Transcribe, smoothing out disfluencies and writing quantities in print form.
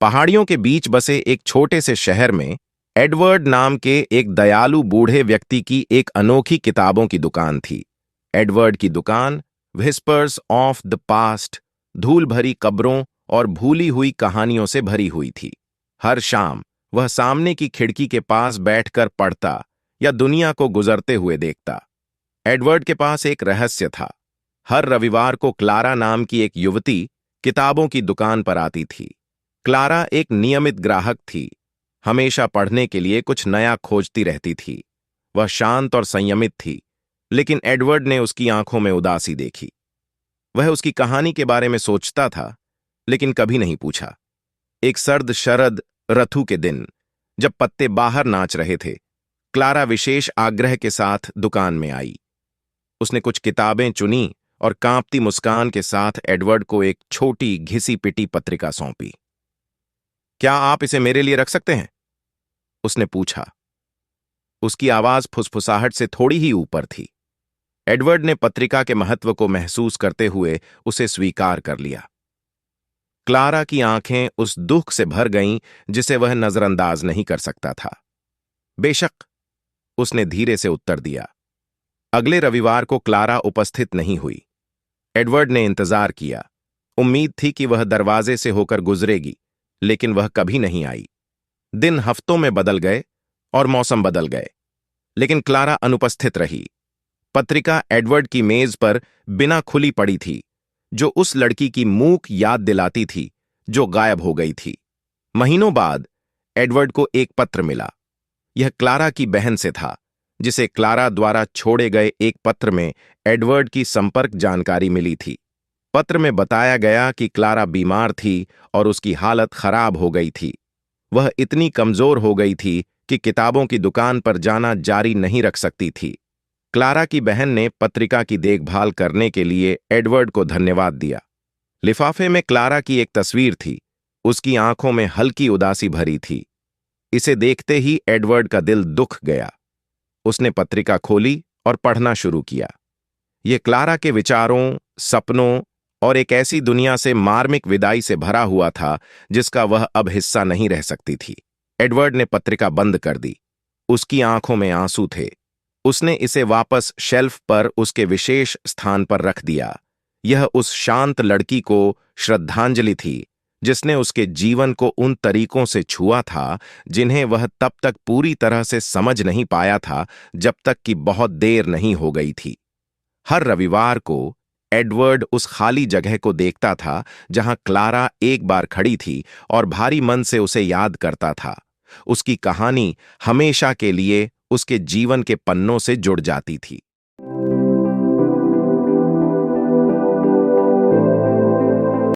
पहाड़ियों के बीच बसे एक छोटे से शहर में एडवर्ड नाम के एक दयालु बूढ़े व्यक्ति की एक अनोखी किताबों की दुकान थी। एडवर्ड की दुकान व्हिस्पर्स ऑफ द पास्ट, धूल भरी कब्रों और भूली हुई कहानियों से भरी हुई थी। हर शाम वह सामने की खिड़की के पास बैठकर पढ़ता या दुनिया को गुजरते हुए देखता। एडवर्ड के पास एक रहस्य था। हर रविवार को क्लारा नाम की एक युवती किताबों की दुकान पर आती थी। क्लारा एक नियमित ग्राहक थी, हमेशा पढ़ने के लिए कुछ नया खोजती रहती थी। वह शांत और संयमित थी, लेकिन एडवर्ड ने उसकी आंखों में उदासी देखी। वह उसकी कहानी के बारे में सोचता था, लेकिन कभी नहीं पूछा। एक सर्द शरद ऋतु के दिन, जब पत्ते बाहर नाच रहे थे, क्लारा विशेष आग्रह के साथ दुकान में आई। उसने कुछ किताबें चुनी और कांपती मुस्कान के साथ एडवर्ड को एक छोटी घिसी पिटी पत्रिका सौंपी। क्या आप इसे मेरे लिए रख सकते हैं? उसने पूछा। उसकी आवाज फुसफुसाहट से थोड़ी ही ऊपर थी। एडवर्ड ने पत्रिका के महत्व को महसूस करते हुए उसे स्वीकार कर लिया। क्लारा की आंखें उस दुख से भर गईं जिसे वह नजरअंदाज नहीं कर सकता था। बेशक, उसने धीरे से उत्तर दिया। अगले रविवार को क्लारा उपस्थित नहीं हुई। एडवर्ड ने इंतजार किया। उम्मीद थी कि वह दरवाजे से होकर गुजरेगी, लेकिन वह कभी नहीं आई। दिन हफ्तों में बदल गए और मौसम बदल गए, लेकिन क्लारा अनुपस्थित रही। पत्रिका एडवर्ड की मेज पर बिना खुली पड़ी थी, जो उस लड़की की मूक याद दिलाती थी जो गायब हो गई थी। महीनों बाद एडवर्ड को एक पत्र मिला। यह क्लारा की बहन से था, जिसे क्लारा द्वारा छोड़े गए एक पत्र में एडवर्ड की संपर्क जानकारी मिली थी। पत्र में बताया गया कि क्लारा बीमार थी और उसकी हालत खराब हो गई थी। वह इतनी कमजोर हो गई थी कि किताबों की दुकान पर जाना जारी नहीं रख सकती थी। क्लारा की बहन ने पत्रिका की देखभाल करने के लिए एडवर्ड को धन्यवाद दिया। लिफाफे में क्लारा की एक तस्वीर थी। उसकी आंखों में हल्की उदासी भरी थी। इसे देखते ही एडवर्ड का दिल दुख गया। उसने पत्रिका खोली और पढ़ना शुरू किया। यह क्लारा के विचारों, सपनों और एक ऐसी दुनिया से मार्मिक विदाई से भरा हुआ था जिसका वह अब हिस्सा नहीं रह सकती थी। एडवर्ड ने पत्रिका बंद कर दी। उसकी आंखों में आंसू थे। उसने इसे वापस शेल्फ पर उसके विशेष स्थान पर रख दिया। यह उस शांत लड़की को श्रद्धांजलि थी जिसने उसके जीवन को उन तरीकों से छुआ था जिन्हें वह तब तक पूरी तरह से समझ नहीं पाया था, जब तक कि बहुत देर नहीं हो गई थी। हर रविवार को एडवर्ड उस खाली जगह को देखता था जहां क्लारा एक बार खड़ी थी और भारी मन से उसे याद करता था। उसकी कहानी हमेशा के लिए उसके जीवन के पन्नों से जुड़ जाती थी।